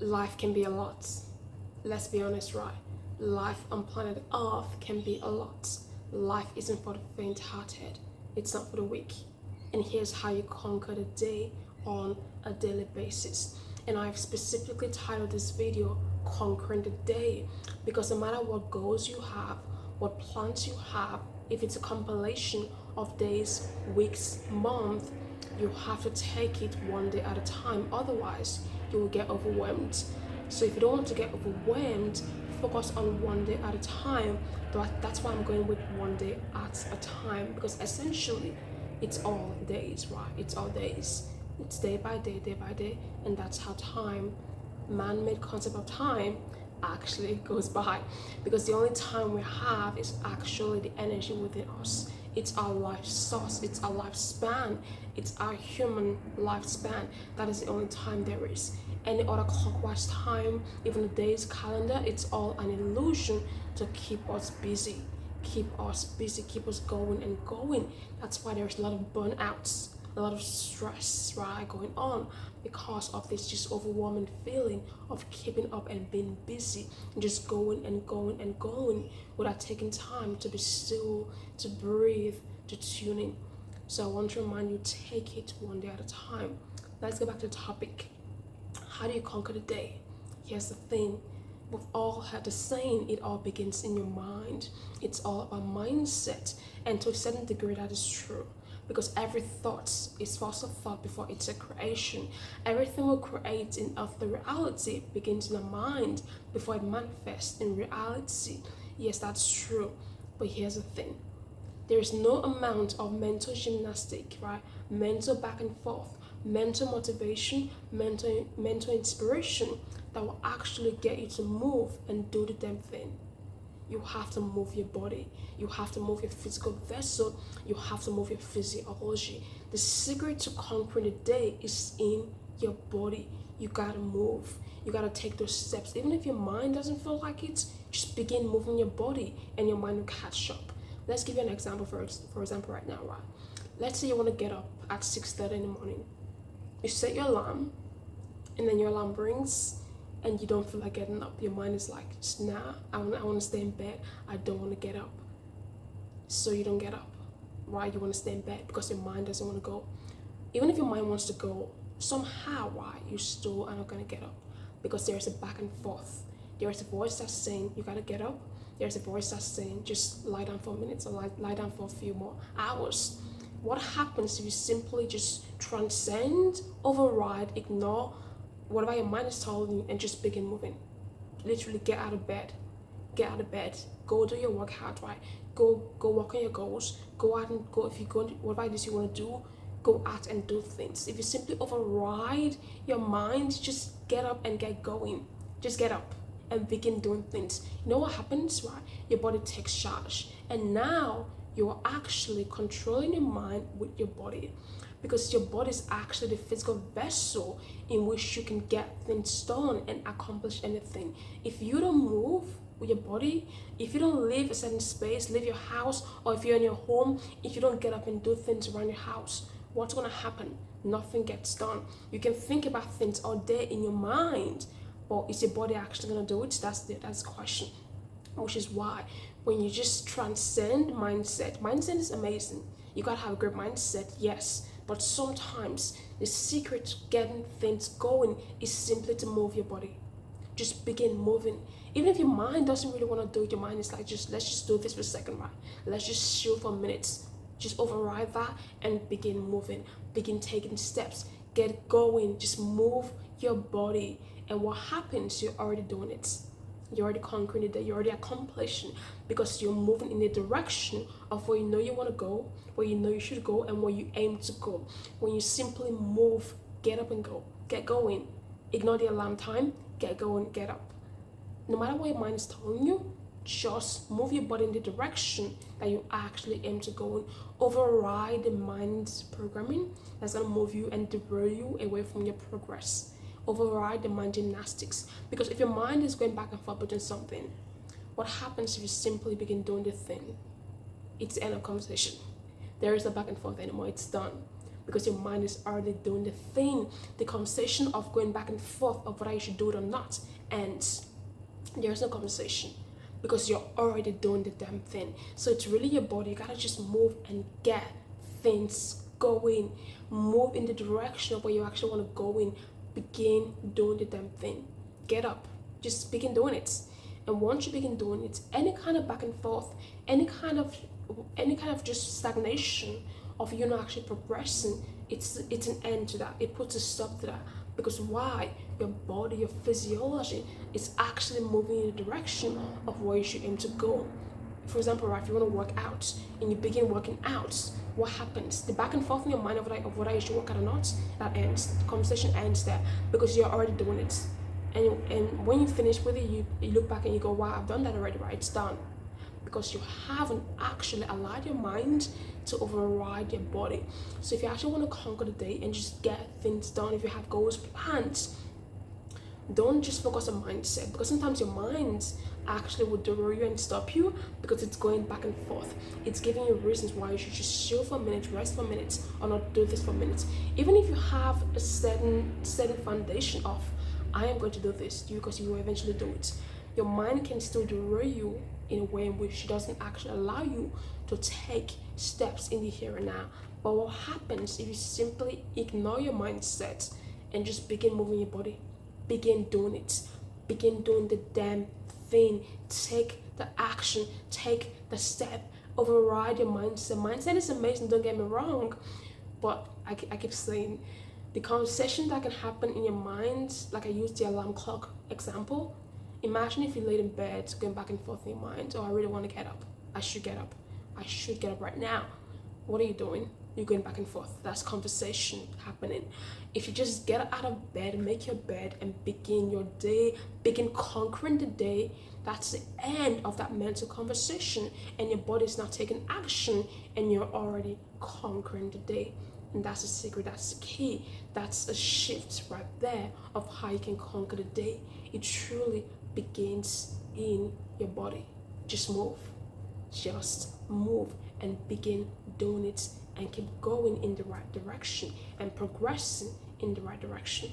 life can be a lot. Let's be honest, right? Life on planet Earth can be a lot. Life isn't for the faint-hearted. It's not for the weak. And here's how you conquer the day on a daily basis. And I've specifically titled this video Conquering the Day, because no matter what goals you have, what plans you have, if it's a compilation of days, weeks, months, you have to take it one day at a time. Otherwise, you will get overwhelmed. So if you don't want to get overwhelmed, focus on one day at a time. That's why I'm going with one day at a time, because essentially it's all days, right? It's all days. It's day by day, and that's how time, man-made concept of time, actually goes by, because the only time we have is actually the energy within us. It's our life source, it's our lifespan, it's our human lifespan. That is the only time there is. Any other clockwise time, even the day's calendar, it's all an illusion to keep us busy, keep us going and going. That's why there's a lot of burnouts, a lot of stress, right, going on, because of this just overwhelming feeling of keeping up and being busy and just going and going and going without taking time to be still, to breathe, to tune in. So I want to remind you, take it one day at a time. Let's go back to the topic. How do you conquer the day? Here's the thing. We've all heard the saying, it all begins in your mind. It's all about mindset. And to a certain degree, that is true. Because every thought is first a thought before it's a creation. Everything we create in earthly reality begins in the mind before it manifests in reality. Yes, that's true. But here's the thing. There is no amount of mental gymnastic, right? Mental back and forth, mental motivation, mental inspiration that will actually get you to move and do the damn thing. You have to move your body. You have to move your physical vessel. You have to move your physiology. The secret to conquering the day is in your body. You gotta move. You gotta take those steps. Even if your mind doesn't feel like it, just begin moving your body and your mind will catch up. Let's give you an example, for example, right now, right? Let's say you want to get up at 6:30 in the morning. You set your alarm, and then your alarm rings, and you don't feel like getting up. Your mind is like, nah, I want to stay in bed. I don't want to get up. So you don't get up, right? You want to stay in bed because your mind doesn't want to go. Even if your mind wants to go, somehow, right, you still are not going to get up, because there's a back and forth. There's a voice that's saying you got to get up. There's a voice that's saying just lie down for minutes, or lie down for a few more hours. What happens if you simply just transcend, override, ignore whatever your mind is telling you and just begin moving? Literally get out of bed. Go do your workout, right? Go work on your goals. Go out and go, if you go, whatever it is you want to do, go out and do things. If you simply override your mind, just get up and get going. Just get up and begin doing things. You know what happens, right? Your body takes charge, and now you're actually controlling your mind with your body, because your body is actually the physical vessel in which you can get things done and accomplish anything. If you don't move with your body, if you don't leave a certain space, leave your house, or if you're in your home, if you don't get up and do things around your house, what's going to happen? Nothing gets done. You can think about things all day in your mind, but is your body actually going to do it? That's the question. Which is why when you just transcend mindset is amazing. You gotta have a great mindset, yes, but sometimes the secret to getting things going is simply to move your body. Just begin moving. Even if your mind doesn't really want to do it, your mind is like, let's just do this for a second, right? Let's just chill for minutes. Just override that and begin moving. Begin taking steps. Get going. Just move your body. And what happens? You're already doing it. You're already conquering it. You're already accomplishing, because you're moving in the direction of where you know you want to go, where you know you should go, and where you aim to go. When you simply move, get up and go. Get going. Ignore the alarm time. Get going. Get up. No matter what your mind is telling you, just move your body in the direction that you actually aim to go in. Override the mind's programming that's going to move you and derail you away from your progress. Override the mind gymnastics, because if your mind is going back and forth between something, what happens if you simply begin doing the thing? It's the end of conversation. There is no back and forth anymore. It's done. because your mind is already doing the thing. The conversation of going back and forth of whether you should do it or not ends. There's no conversation because you're already doing the damn thing. So it's really your body. You gotta just move and get things going. Move in the direction of where you actually want to go in. Begin doing the damn thing. Get up. Just begin doing it. And once you begin doing it, any kind of back and forth, any kind of just stagnation of you not actually progressing, it's an end to that. It puts a stop to that. Because why? Your body, your physiology is actually moving in the direction of where you should aim to go. For example, right, if you want to work out and you begin working out, what happens? The back and forth in your mind of whether you should work out or not, that ends. The conversation ends there because you're already doing it. And when you finish with it, you look back and you go, wow, I've done that already, right? It's done. Because you haven't actually allowed your mind to override your body. So if you actually want to conquer the day and just get things done, if you have goals, plans, don't just focus on mindset, because sometimes your mind actually will derail you and stop you because it's going back and forth. It's giving you reasons why you should just chill for a minute, rest for a minute, or not do this for a minute. Even if you have a certain foundation of, I am going to do this, because you will eventually do it, your mind can still derail you in a way in which it doesn't actually allow you to take steps in the here and now. But what happens if you simply ignore your mindset and just begin moving your body? Begin doing it. Begin doing the damn thing. Take the action. Take the step. Override your mindset. Mindset is amazing, don't get me wrong. But I keep saying, the conversation that can happen in your mind, like I used the alarm clock example. Imagine if you laid in bed going back and forth in your mind, oh, I really want to get up. I should get up. I should get up right now. What are you doing? You're going back and forth. That's conversation happening. If you just get out of bed, make your bed, and begin your day, begin conquering the day, that's the end of that mental conversation. And your body's not taking action, and you're already conquering the day. And that's the secret, that's the key. That's a shift right there of how you can conquer the day. It truly begins in your body. Just move. Just move and begin doing it and keep going in the right direction and progressing in the right direction.